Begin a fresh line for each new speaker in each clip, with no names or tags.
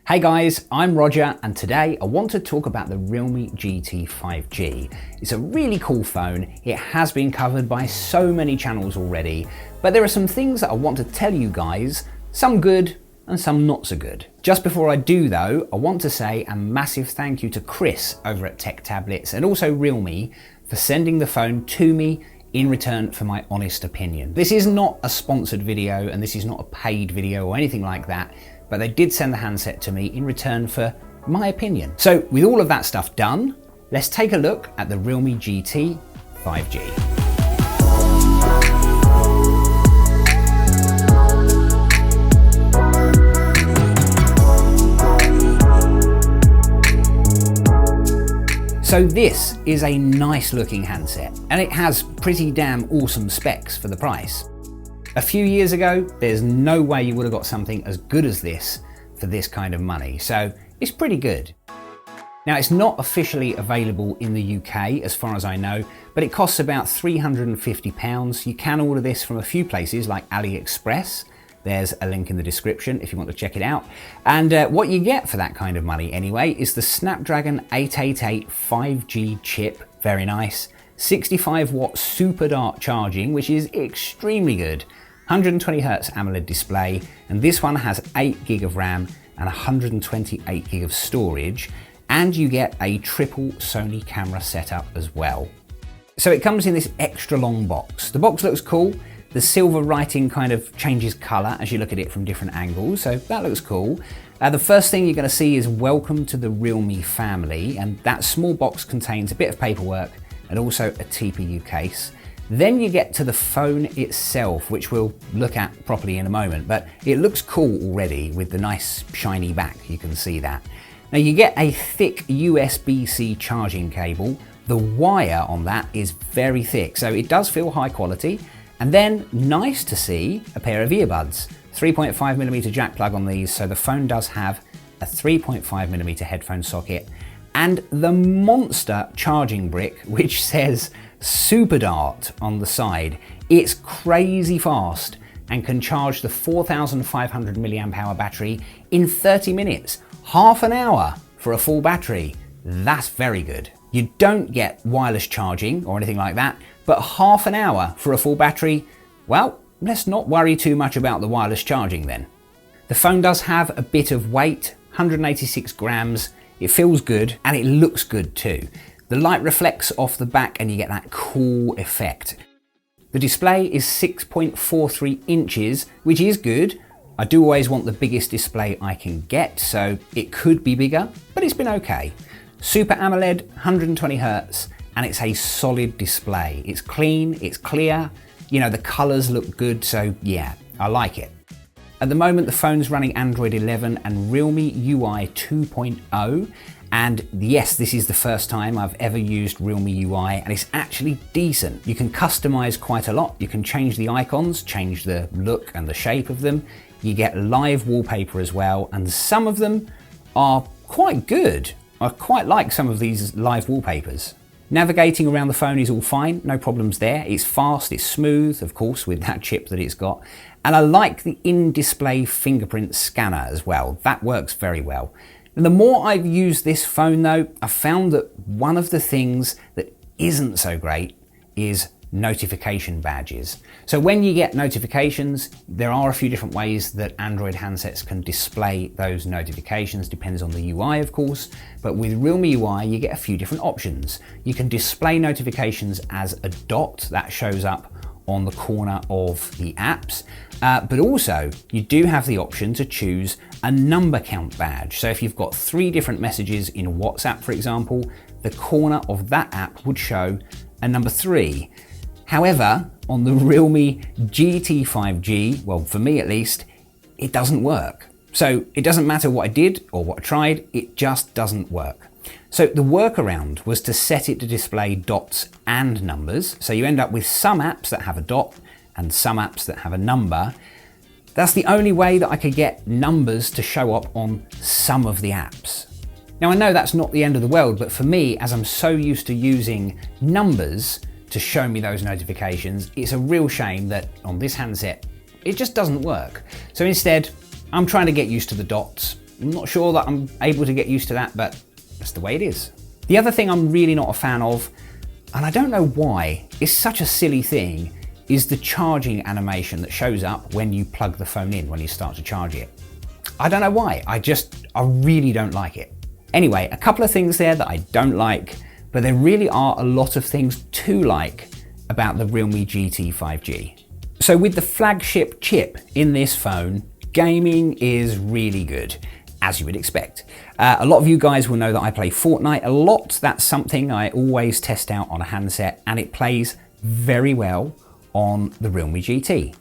Hey guys, I'm Roger and today I want to talk about the Realme GT 5G. It's a really cool phone, it has been covered by so many channels already, but there are some things that I want to tell you guys, some good and some not so good. Just before I do though, I want to say a massive thank you to Chris over at Tech Tablets and also Realme for sending the phone to me in return for my honest opinion. This is not a sponsored video and this is not a paid video or anything like that, but they did send the handset to me in return for my opinion. So with all of that stuff done, let's take a look at the Realme GT 5G. So this is a nice looking handset and it has pretty damn awesome specs for the price. A few years ago, there's no way you would have got something as good as this for this kind of money, so it's pretty good. Now it's not officially available in the UK as far as I know, but it costs about £350. You can order this from a few places like AliExpress. There's a link in the description if you want to check it out. And what you get for that kind of money anyway is the Snapdragon 888 5G chip, very nice. 65 watt SuperDart charging, which is extremely good. 120Hz AMOLED display, and this one has 8GB of RAM and 128GB of storage, and you get a triple Sony camera setup as well. So it comes in this extra long box. The box looks cool. The silver writing kind of changes colour as you look at it from different angles, so that looks cool. The first thing you're going to see is welcome to the Realme family, and that small box contains a bit of paperwork and also a TPU case. Then you get to the phone itself, which we'll look at properly in a moment, but it looks cool already with the nice shiny back, you can see that. Now you get a thick USB-C charging cable. The wire on that is very thick, so it does feel high quality. And then, nice to see, a pair of earbuds. 3.5mm jack plug on these, so the phone does have a 3.5mm headphone socket, and the monster charging brick, which says SuperDart on the side. It's crazy fast and can charge the 4,500 mAh battery in 30 minutes, half an hour for a full battery. That's very good. You don't get wireless charging or anything like that, but half an hour for a full battery, well, let's not worry too much about the wireless charging then. The phone does have a bit of weight, 186 grams. It feels good and it looks good too. The light reflects off the back and you get that cool effect. The display is 6.43 inches, which is good. I do always want the biggest display I can get, so it could be bigger, but it's been okay. Super AMOLED, 120Hz, and it's a solid display. It's clean, it's clear, you know, the colors look good, so yeah, I like it. At the moment, the phone's running Android 11 and Realme UI 2.0. And yes, this is the first time I've ever used Realme UI and it's actually decent. You can customize quite a lot. You can change the icons, change the look and the shape of them. You get live wallpaper as well, and some of them are quite good. I quite like some of these live wallpapers. Navigating around the phone is all fine, no problems there. It's fast, it's smooth, of course, with that chip that it's got. And I like the in-display fingerprint scanner as well. That works very well. And the more I've used this phone though, I've found that one of the things that isn't so great is notification badges. So when you get notifications, there are a few different ways that Android handsets can display those notifications, depends on the UI of course, but with Realme UI you get a few different options. You can display notifications as a dot that shows up on the corner of the apps, but also you do have the option to choose a number count badge. So if you've got 3 different messages in WhatsApp, for example, the corner of that app would show a number 3. However, on the Realme GT 5G, well, for me at least, it doesn't work. So it doesn't matter what I did or what I tried, it just doesn't work. So the workaround was to set it to display dots and numbers. So you end up with some apps that have a dot and some apps that have a number. That's the only way that I could get numbers to show up on some of the apps. Now I know that's not the end of the world, but for me, as I'm so used to using numbers to show me those notifications, it's a real shame that on this handset, it just doesn't work. So instead, I'm trying to get used to the dots, I'm not sure that I'm able to get used to that, but that's the way it is. The other thing I'm really not a fan of, and I don't know why, it's such a silly thing, is the charging animation that shows up when you plug the phone in, when you start to charge it. I don't know why, I really don't like it. Anyway, a couple of things there that I don't like, but there really are a lot of things to like about the Realme GT 5G. So with the flagship chip in this phone, gaming is really good, as you would expect. A lot of you guys will know that I play Fortnite a lot. That's something I always test out on a handset, and it plays very well on the Realme GT.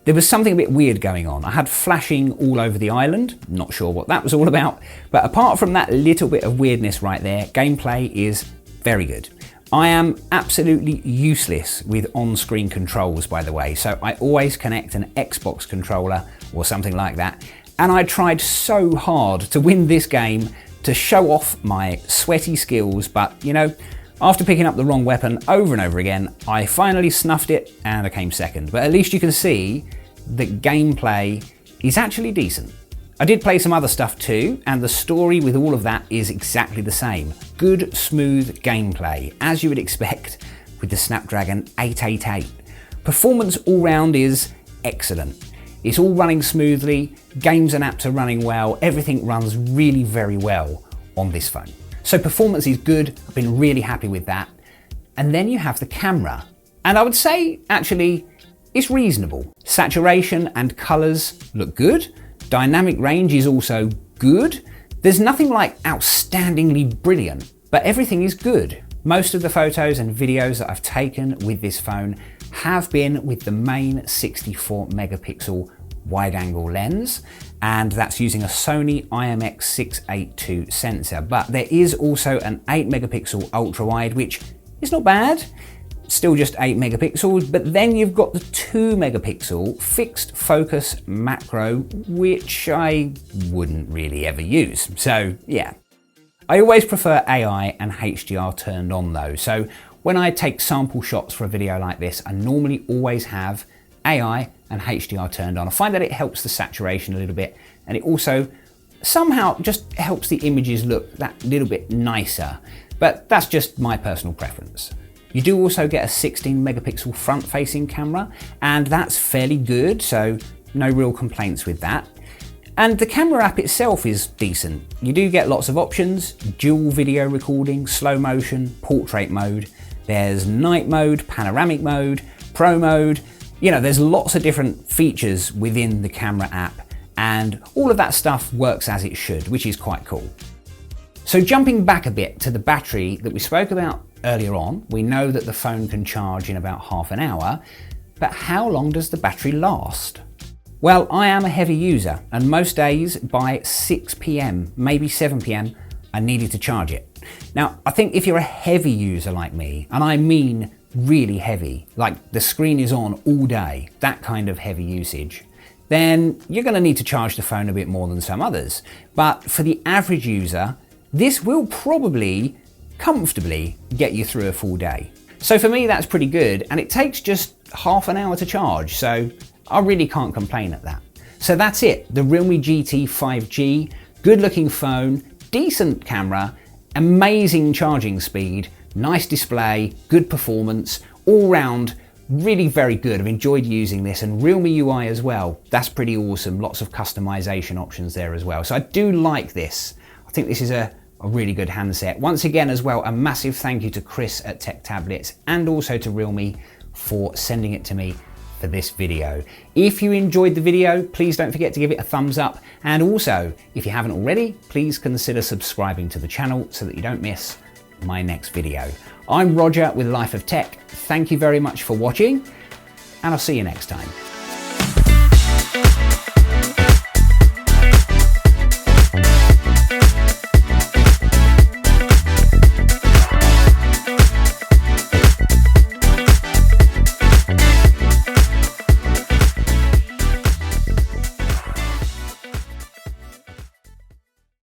There was something a bit weird going on. I had flashing all over the island, not sure what that was all about, but apart from that little bit of weirdness right there, gameplay is very good. I am absolutely useless with on-screen controls, by the way, so I always connect an Xbox controller or something like that, and I tried so hard to win this game to show off my sweaty skills, but you know, after picking up the wrong weapon over and over again, I finally snuffed it and I came second. But at least you can see that gameplay is actually decent. I did play some other stuff too, and the story with all of that is exactly the same. Good, smooth gameplay, as you would expect with the Snapdragon 888. Performance all round is excellent. It's all running smoothly, games and apps are running well, everything runs really very well on this phone. So performance is good, I've been really happy with that. And then you have the camera. And I would say, actually, it's reasonable. Saturation and colors look good. Dynamic range is also good. There's nothing like outstandingly brilliant, but everything is good. Most of the photos and videos that I've taken with this phone have been with the main 64 megapixel wide-angle lens, and that's using a Sony IMX682 sensor. But there is also an 8 megapixel ultra-wide, which is not bad. Still just 8 megapixels, but then you've got the 2 megapixel fixed focus macro, which I wouldn't really ever use. So yeah. I always prefer AI and HDR turned on though. So when I take sample shots for a video like this, I normally always have AI and HDR turned on. I find that it helps the saturation a little bit, and it also somehow just helps the images look that little bit nicer, but that's just my personal preference. You do also get a 16 megapixel front facing camera, and that's fairly good, so no real complaints with that. And the camera app itself is decent. You do get lots of options: dual video recording, slow motion, portrait mode. There's night mode, panoramic mode, pro mode. You know, there's lots of different features within the camera app, and all of that stuff works as it should, which is quite cool. So jumping back a bit to the battery that we spoke about earlier on, we know that the phone can charge in about half an hour, but how long does the battery last? Well, I am a heavy user, and most days by 6 PM, maybe 7 PM, I needed to charge it. Now, I think if you're a heavy user like me, and I mean really heavy, like the screen is on all day, that kind of heavy usage, then you're going to need to charge the phone a bit more than some others. But for the average user, this will probably comfortably get you through a full day. So for me, that's pretty good, and it takes just half an hour to charge, so I really can't complain at that. So that's it, the Realme GT 5G, good looking phone, decent camera, amazing charging speed, nice display, good performance, all round really very good. I've enjoyed using this, and Realme UI as well, that's pretty awesome, lots of customization options there as well. So I do like this. I think this is a really good handset. Once again as well, a massive thank you to Chris at Tech Tablets and also to Realme for sending it to me for this video. If you enjoyed the video, please don't forget to give it a thumbs up, and also if you haven't already, please consider subscribing to the channel so that you don't miss my next video. I'm Roger with Life of Tech. Thank you very much for watching, and I'll see you next time.